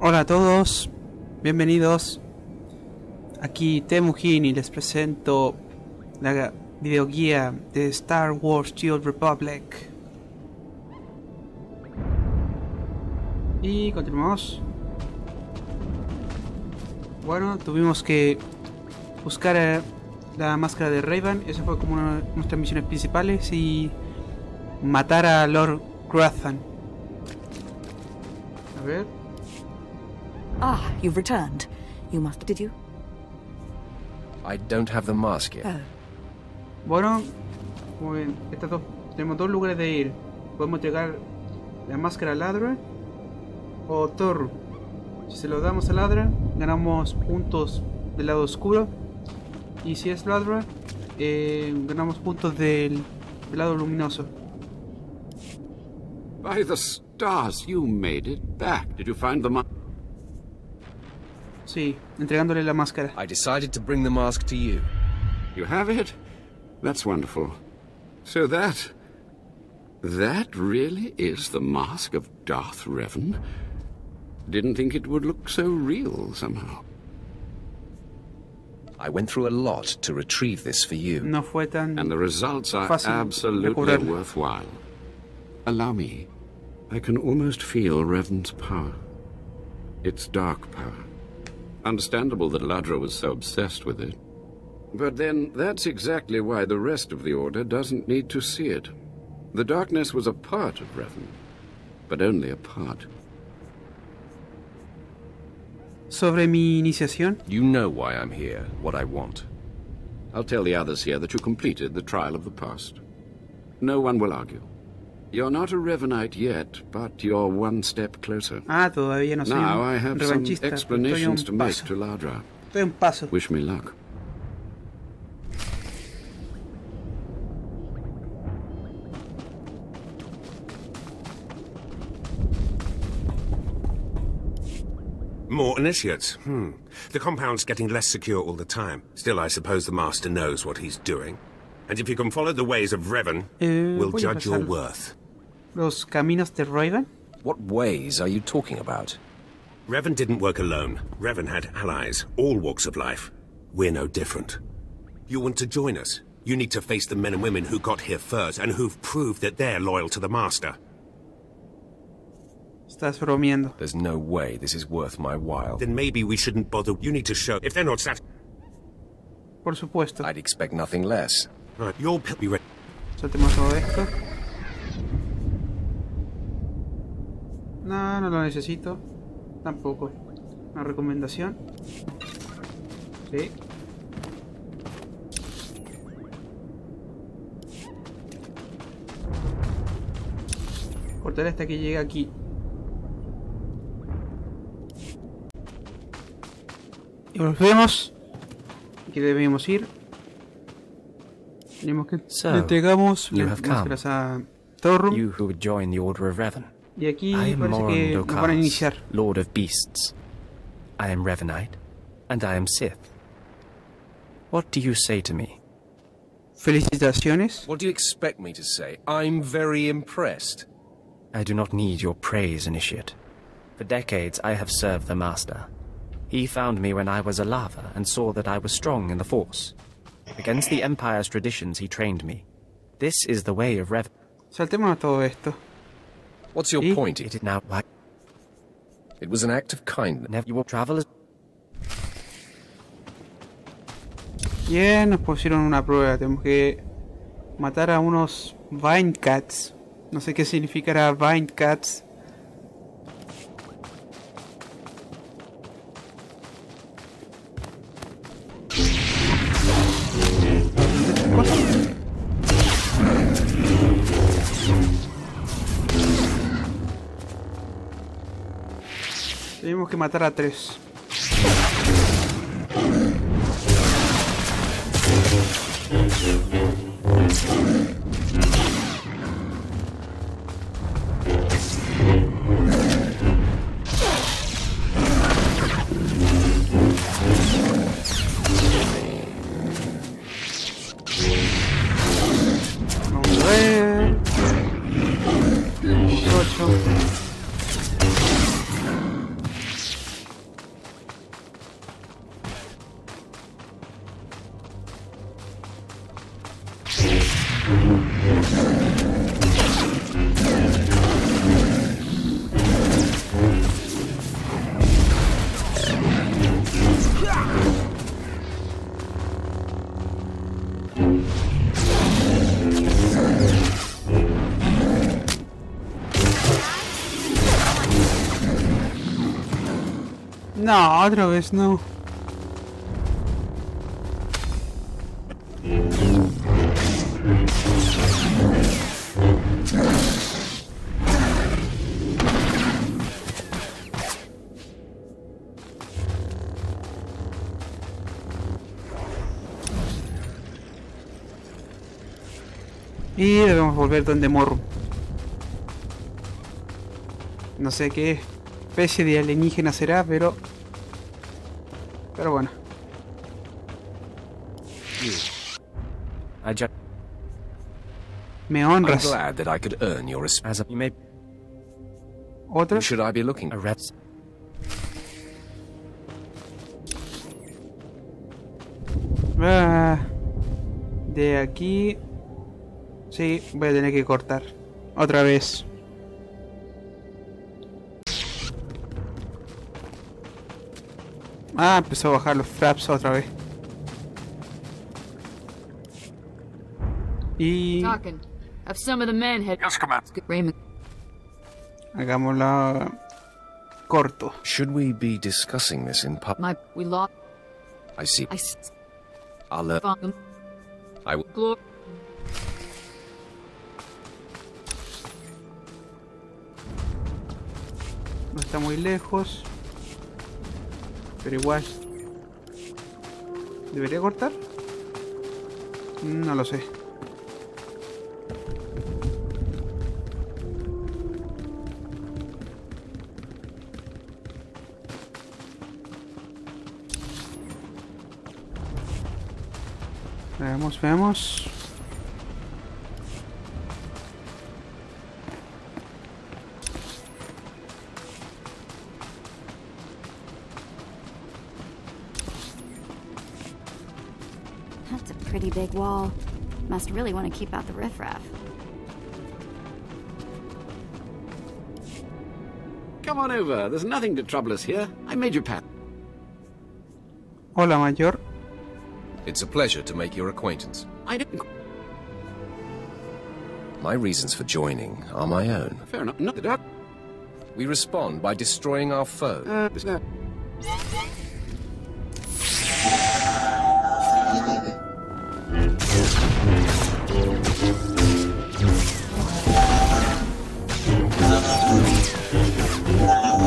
Hola a todos, bienvenidos. Aquí Temujin y les presento la videoguía de Star Wars The Old Republic. Y continuamos. Bueno, tuvimos que buscar la máscara de Raven. Esa fue como una de nuestras misiones principales. Y matar a Lord Grathan. A ver. Ah, you've returned. You must, did you? I don't have the mask yet. Oh. Bueno, tenemos dos lugares de ir. Podemos entregar la máscara a Ladra o Thor. Si se lo damos a Ladra, ganamos puntos del lado oscuro. Y si es Ladra, ganamos puntos del lado luminoso. By the stars, you made it back. Did you find the Sí, entregándole la máscara. I decided to bring the mask to you. You have it? That's wonderful. So that really is the mask of Darth Revan? Didn't think it would look so real somehow. I went through a lot to retrieve this for you. No fue tan And the results are fácil absolutely recordarlo. worthwhile. Allow me. I can almost feel Revan's power. It's dark power. Understandable that Ladra was so obsessed with it. But then, that's exactly why the rest of the Order doesn't need to see it. The darkness was a part of Revan, but only a part. Sobre mi iniciación. You know why I'm here, what I want. I'll tell the others here that you completed the trial of the past. No one will argue. You're not a Revanite yet, but you're one step closer. Todavía no soy Now un I have some revanchista. explanations to make Paso. to Ladra. Estoy un paso. Wish me luck. More initiates. The compound's getting less secure all the time. Still, I suppose the Master knows what he's doing. And if you can follow the ways of Revan, we'll voy a judge your pasar worth. Los caminos de Raven. What ways are you talking about? Revan didn't work alone. Revan had allies, all walks of life. We're no different. You want to join us? You need to face the men and women who got here first and who've proved that they're loyal to the Master. Estás bromeando. There's no way this is worth my while. Then maybe we shouldn't bother. You need to show. If they're not satisfied, Por supuesto. I'd expect nothing less. right, you'll be ready. Soltemos todo esto. No, no lo necesito. Tampoco. Una recomendación. Sí. Cortaré hasta que llegue aquí. Y volvemos. Aquí debemos ir. Tenemos que So, le entregamos you las have come. máscaras a Dromund. You who would join the Order of Revan. Y aquí I am parece que nos van a iniciar. Kass, Lord of Beasts. I am Revanite, and I am Sith. What do you say to me? Felicitaciones. What do you expect me to say? I'm very impressed. I do not need your praise, Initiate. For decades I have served the Master. He found me when I was a lava and saw that I was strong in the Force. Against the Empire's traditions he trained me. This is the way of Revan. Saltémonos todo esto. What's your ¿Y? point? It is now like It was an act of kindness. never you will travel as Bien, nos pusieron una prueba. Tenemos que matar a unos Vine Cats. No sé qué significará Vine Cats. Tenemos que matar a 3. Vamos a ver. 8. No, otra vez no. Y debemos volver donde Morro. No sé qué especie de alienígena será, pero bueno. Me I'm honras. glad that I could earn your respect. As a, you may Otra. Who should I be looking a for? reps. De aquí. Sí, voy a tener que cortar. Otra vez. Ah, empezó a bajar los fraps otra vez. Y Talking of some of the men had. Yes, Commander. Raymond. hagámosla corto. Should we be discussing this in public? We lost. I see. I I'll found them. I will. Glory. No está muy lejos. Pero igual. ¿Debería cortar? No lo sé. Veamos. That's a pretty big wall. Must really want to keep out the riffraff. Come on over. There's nothing to trouble us here. I made your path. Hola, mayor. It's a pleasure to make your acquaintance. I didn't... My reasons for joining are my own. Fair enough. Not the dark. We respond by destroying our foe.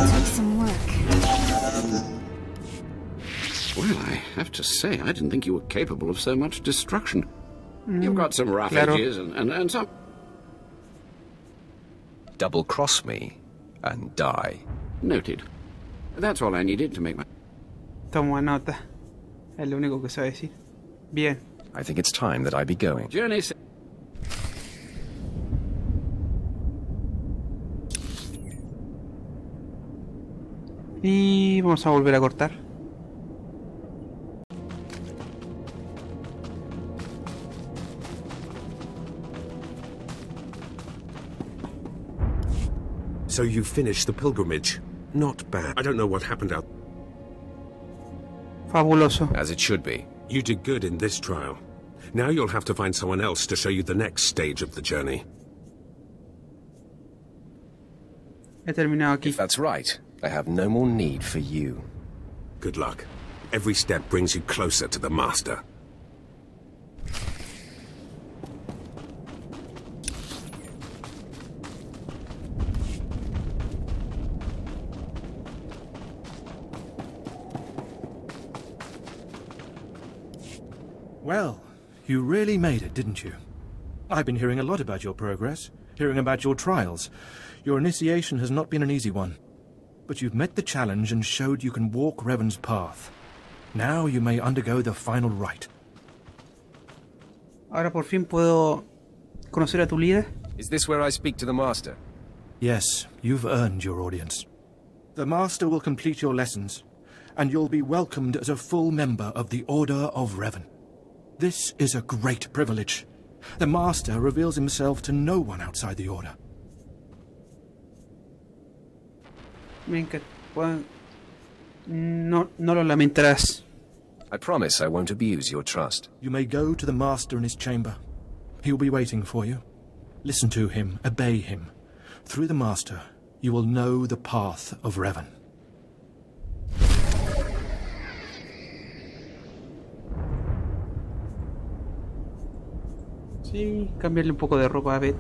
Take some work. Well, I have to say, I didn't think you were capable of so much destruction. You've got some rough claro. edges and some... Double-cross me and die. Noted. That's all I needed to make my... Tomo nota. Es lo único que sabe decir. Bien. I think it's time that I be going. journey... Y vamos a volver a cortar. So you finished the pilgrimage. Not bad. I don't know what happened out. Fabuloso. As it should be. You did good in this trial. Now you'll have to find someone else to show you the next stage of the journey. He terminado aquí. If that's right, I have no more need for you. Good luck. Every step brings you closer to the Master. Well, you really made it, didn't you? I've been hearing a lot about your progress, hearing about your trials. Your initiation has not been an easy one. But you've met the challenge and showed you can walk Revan's path. Now you may undergo the final rite. Ahora por fin puedo conocer a tu líder. Is this where I speak to the Master? Yes, you've earned your audience. The Master will complete your lessons, and you'll be welcomed as a full member of the Order of Revan. This is a great privilege, The Master reveals himself to no one outside the Order. Me encanta. Bueno, no lo lamentarás. I promise I won't abuse your trust. You may go to the Master in his chamber. He will be waiting for you. Listen to him, obey him. Through the Master, you will know the path of Revan. Sí, cambiarle un poco de ropa a Beth.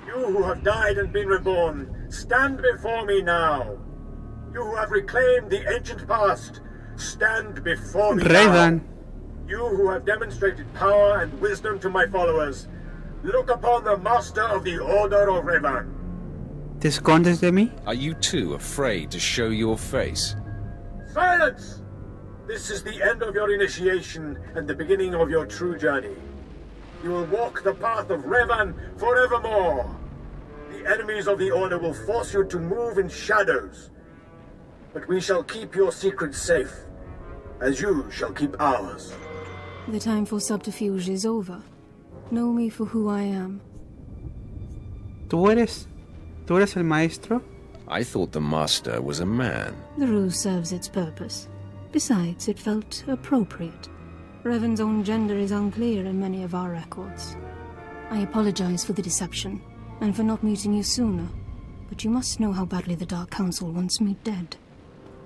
You who have died and been reborn, stand before me now. You who have reclaimed the ancient past, stand before me Revan. now. You who have demonstrated power and wisdom to my followers, look upon the Master of the Order of Revan. ¿Te escondes de mí? Are you too afraid to show your face? Silence! This is the end of your initiation and the beginning of your true journey. You will walk the path of Revan forevermore. The enemies of the Order will force you to move in shadows. But we shall keep your secrets safe, as you shall keep ours. The time for subterfuge is over. Know me for who I am. ¿Tú eres el maestro? I thought the Master was a man. The ruse serves its purpose. Besides, it felt appropriate. Revan's own gender is unclear in many of our records. I apologize for the deception, and for not meeting you sooner. But you must know how badly the Dark Council wants me dead.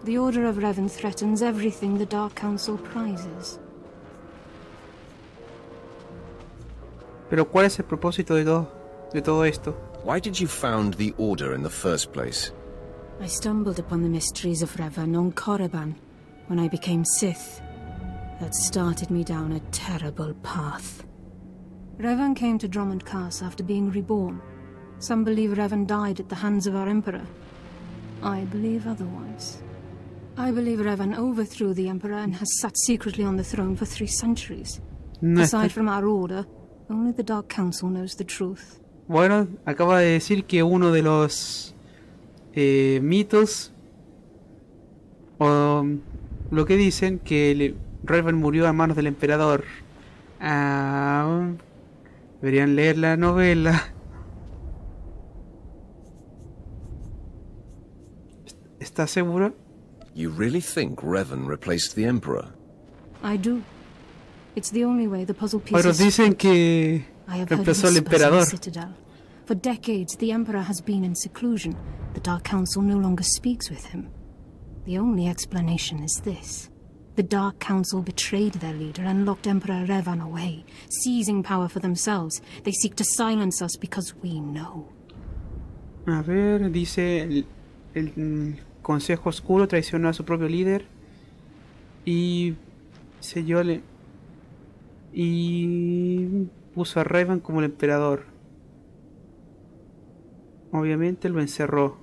The Order of Revan threatens everything the Dark Council prizes. Pero ¿cuál es el propósito de todo esto? Why did you found the Order in the first place? I stumbled upon the mysteries of Revan on Korriban when I became Sith. That started me down a terrible path. Revan came to Dromund Kass after being reborn. Some believe Revan died at the hands of our Emperor. I believe otherwise. I believe Revan overthrew the Emperor and has sat secretly on the throne for 3 centuries. Aside from our Order, only the Dark Council knows the truth. Bueno, acaba de decir que uno de los mitos, o lo que dicen, que Revan murió a manos del emperador. Deberían leer la novela. ¿Estás seguro? You really think Revan replaced the Emperor? I do. It's the only way the puzzle Pero pieces. dicen que reemplazó al emperador. For decades, the Emperor has been in seclusion. The Dark Council no longer speaks with him. The only explanation is this. The Dark Council betrayed their leader and locked Emperor Revan away, seizing power for themselves. They seek to silence us because we know. A ver, dice el Consejo Oscuro traicionó a su propio líder y y puso a Revan como el emperador. Obviamente lo encerró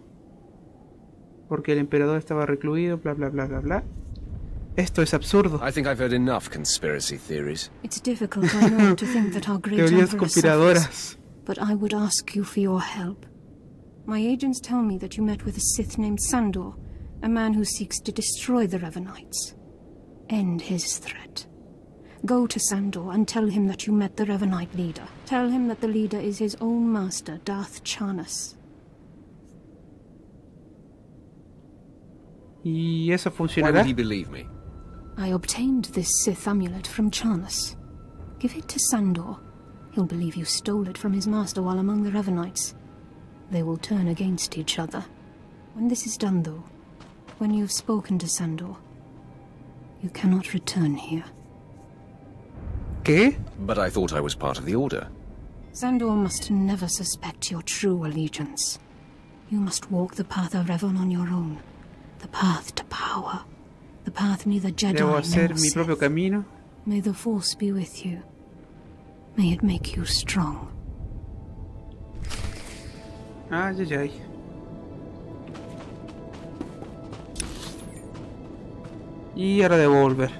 porque el emperador estaba recluido, bla bla bla bla bla. Esto es absurdo. I think I've heard enough conspiracy theories. It's difficult, I know, to think that our great Teorías Emperor conspiradoras. suffers, but I would ask you for your help. My agents tell me that you met with a Sith named Sandor, a man who seeks to destroy the Revanites. End his threat. Go to Sandor and tell him that you met the Revanite leader. Tell him that the leader is his own master, Darth Charnas. ¿Y eso Why funcionará? would he believe me? I obtained this Sith amulet from Charnas. Give it to Sandor. He'll believe you stole it from his master while among the Revanites. They will turn against each other. When this is done, though, when you've spoken to Sandor, you cannot return here. ¿Qué? But I thought I was part of the Order. Sandor must never suspect your true allegiance. You must walk the path of Revan on your own. The path to power. The path neither Jedi Debo nor hacer mi Sith. propio camino. May the Force be with you. May it make you strong. Ay, ay, ay. Y ahora debo volver.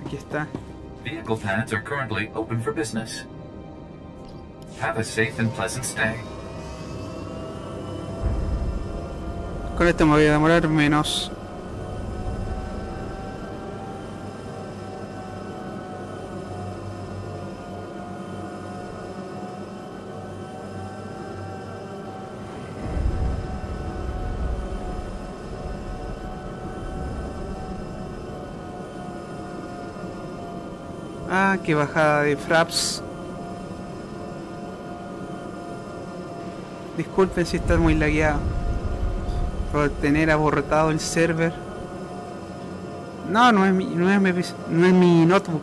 Aquí está. Vehicle pads are currently open for business. Have a safe and pleasant stay. Con esto me voy a demorar menos. Ah, qué bajada de fraps. Disculpen si está muy lagueado por tener aborretado el server. No, no es mi notebook.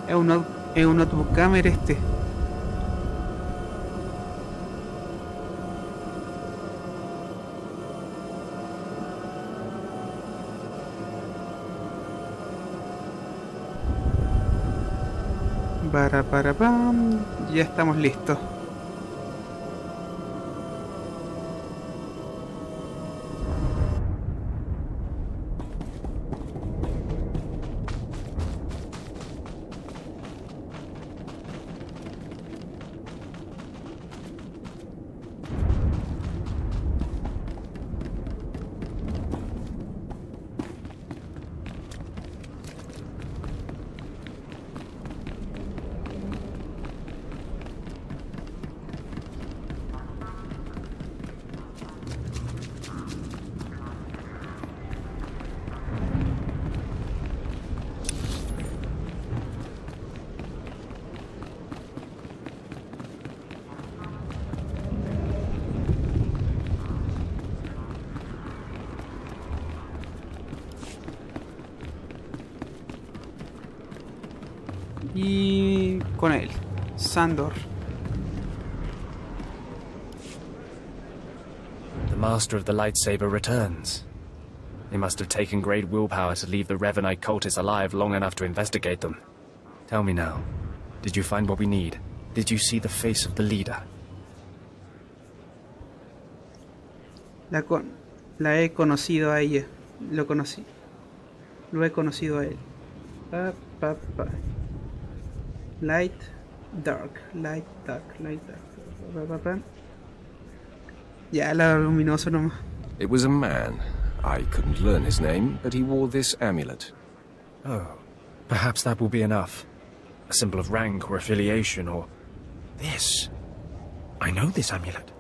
Es un notebook gamer este. Pam. Ya estamos listos. Y con él, Sandor. The master of the lightsaber returns. They must have taken great willpower to leave the Revanite cultists alive long enough to investigate them. Tell me now, did you find what we need? Did you see the face of the leader? La he conocido a ella. Lo he conocido a él. Light, dark. Ya, la luminoso nomás. It was a man. I couldn't learn his name, but he wore this amulet. Oh, perhaps that will be enough. A symbol of rank or affiliation or... This. I know this amulet.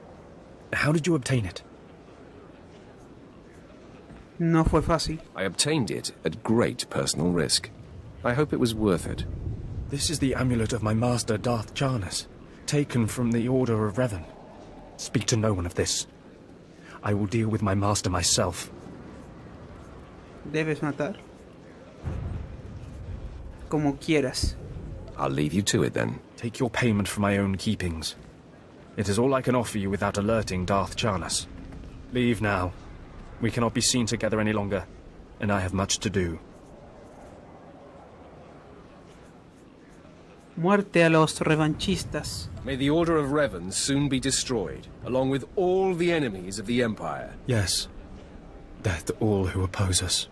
How did you obtain it? No fue fácil. I obtained it at great personal risk. I hope it was worth it. This is the amulet of my master, Darth Jarnus, taken from the Order of Revan. Speak to no one of this. I will deal with my master myself. Debes matar. Como quieras. I'll leave you to it then. Take your payment for my own keepings. It is all I can offer you without alerting Darth Jarnus. Leave now. We cannot be seen together any longer, and I have much to do. Muerte a los revanchistas. May the Order of Revan soon be destroyed, along with all the enemies of the Empire. Yes. Death to all who oppose us.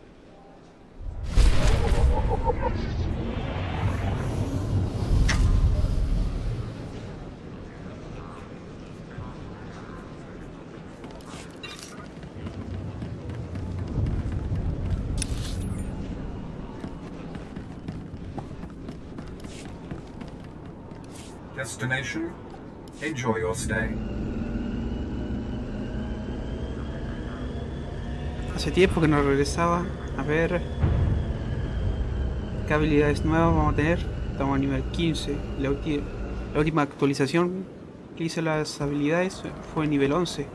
Destination? Enjoy your stay. Hace tiempo que no regresaba. A ver qué habilidades nuevas vamos a tener. Estamos a nivel 15. La última actualización que hice las habilidades fue nivel 11.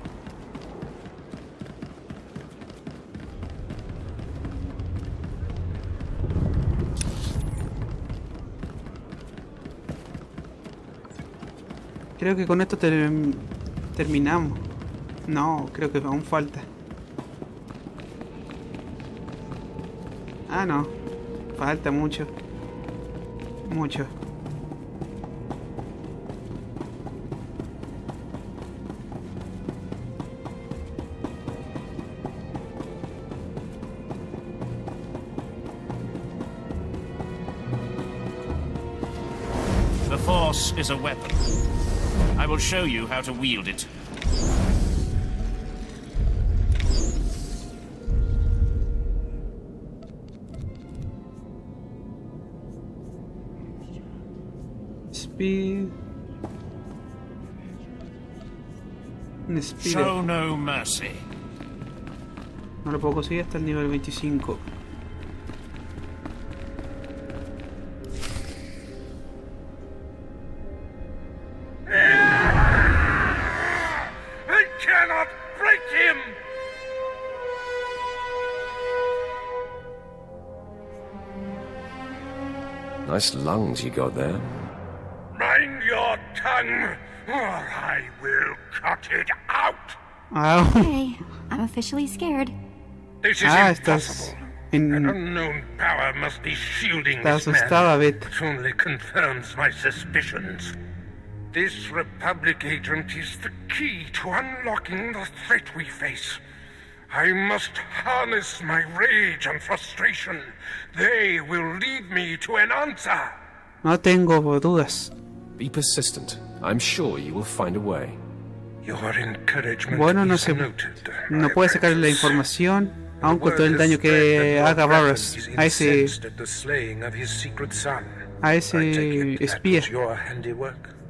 Creo que con esto terminamos. No, creo que aún falta. Ah, no. Falta mucho. Mucho. The Force is a weapon. I will show you how to wield it. Speed. Show no mercy. No lo puedo conseguir hasta el nivel 25. I cannot break him! Nice lungs you got there. Mind your tongue, or I will cut it out! Okay, I'm officially scared. This is impossible. An unknown power must be shielding this man. It only confirms my suspicions. This Republic agent is the key to unlocking the threat we face. I must harness my rage and frustration. They will lead me to an answer. No tengo dudas. Be persistent. I'm sure you will find a way. Your encouragement Bueno, no is se noted. no puede sacar la información, aun con todo el daño que haga Varus a ese espía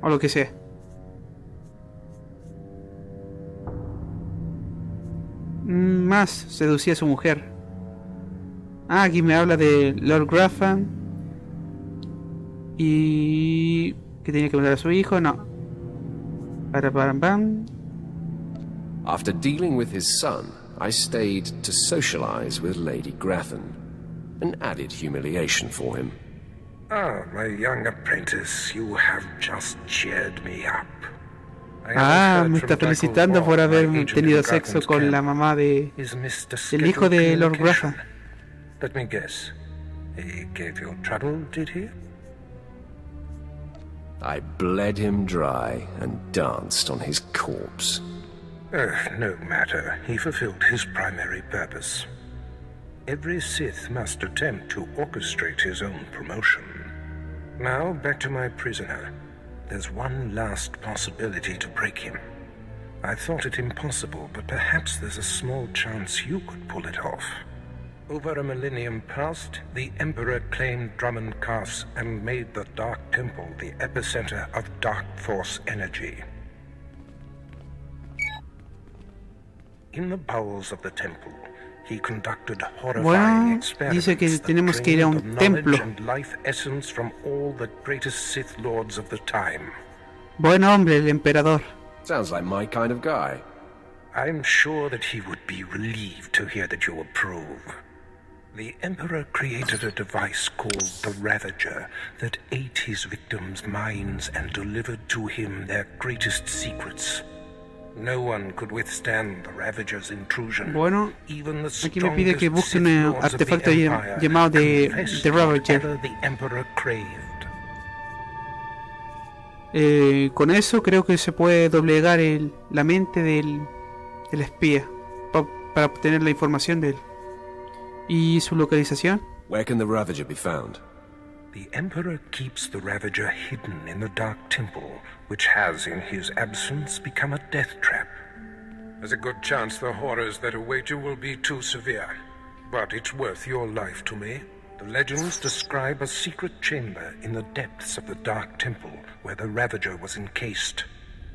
o lo que sea. Más seducía a su mujer. Ah, aquí me habla de Lord Grafan y que tenía que matar a su hijo. No. After dealing with his son, I stayed to socialize with Lady Grafan, an added humiliation for him. Ah, my young apprentice, you have just cheered me up. Ah, me está felicitando por haber tenido sexo con la mamá del hijo de Lord Grafan. Let me guess. He gave you trouble, did he? I bled him dry and danced on his corpse. No matter. He fulfilled his primary purpose. Every Sith must attempt to orchestrate his own promotion. Now, back to my prisoner. There's one last possibility to break him. I thought it impossible, but perhaps there's a small chance you could pull it off. Over a millennium past, the Emperor claimed Dromund Kass and made the Dark Temple the epicenter of Dark Force energy. In the bowels of the temple, he conducted horrifying experiments dice que tenemos que ir a un templo. And life essence from all the greatest Sith lords of the time. Buen hombre, el emperador. Sounds like my kind of guy. I'm sure that he would be relieved to hear that you approve. The Emperor created a device called the Ravager that ate his victims' minds and delivered to him their greatest secrets. No one could withstand the Ravager's intrusion. Bueno, aquí me pide que busque un artefacto llamado The Ravager. Con eso creo que se puede doblegar la mente del espía para obtener la información de él. ¿Y su localización? Where can the Ravager be found? The Emperor keeps the Ravager hidden in the Dark Temple, which has, in his absence, become a death trap. There's a good chance the horrors that await you will be too severe, but it's worth your life to me. The legends describe a secret chamber in the depths of the Dark Temple where the Ravager was encased.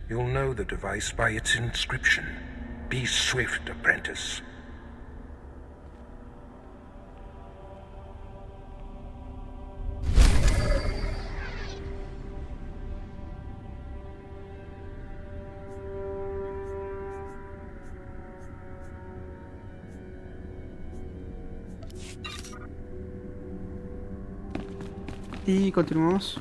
You'll know the device by its inscription. Be swift, apprentice. Y continuamos.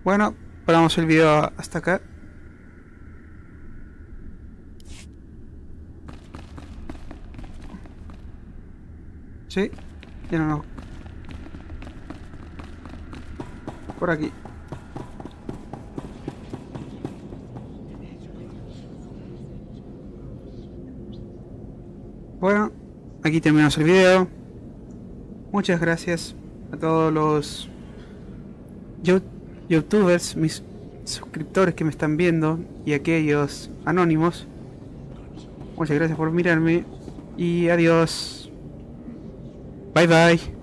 Bueno, paramos el video hasta acá. Sí, ya no. Por aquí. Bueno, aquí terminamos el video. Muchas gracias a todos los youtubers, mis suscriptores que me están viendo y aquellos anónimos. Muchas gracias por mirarme y adiós. Bye bye.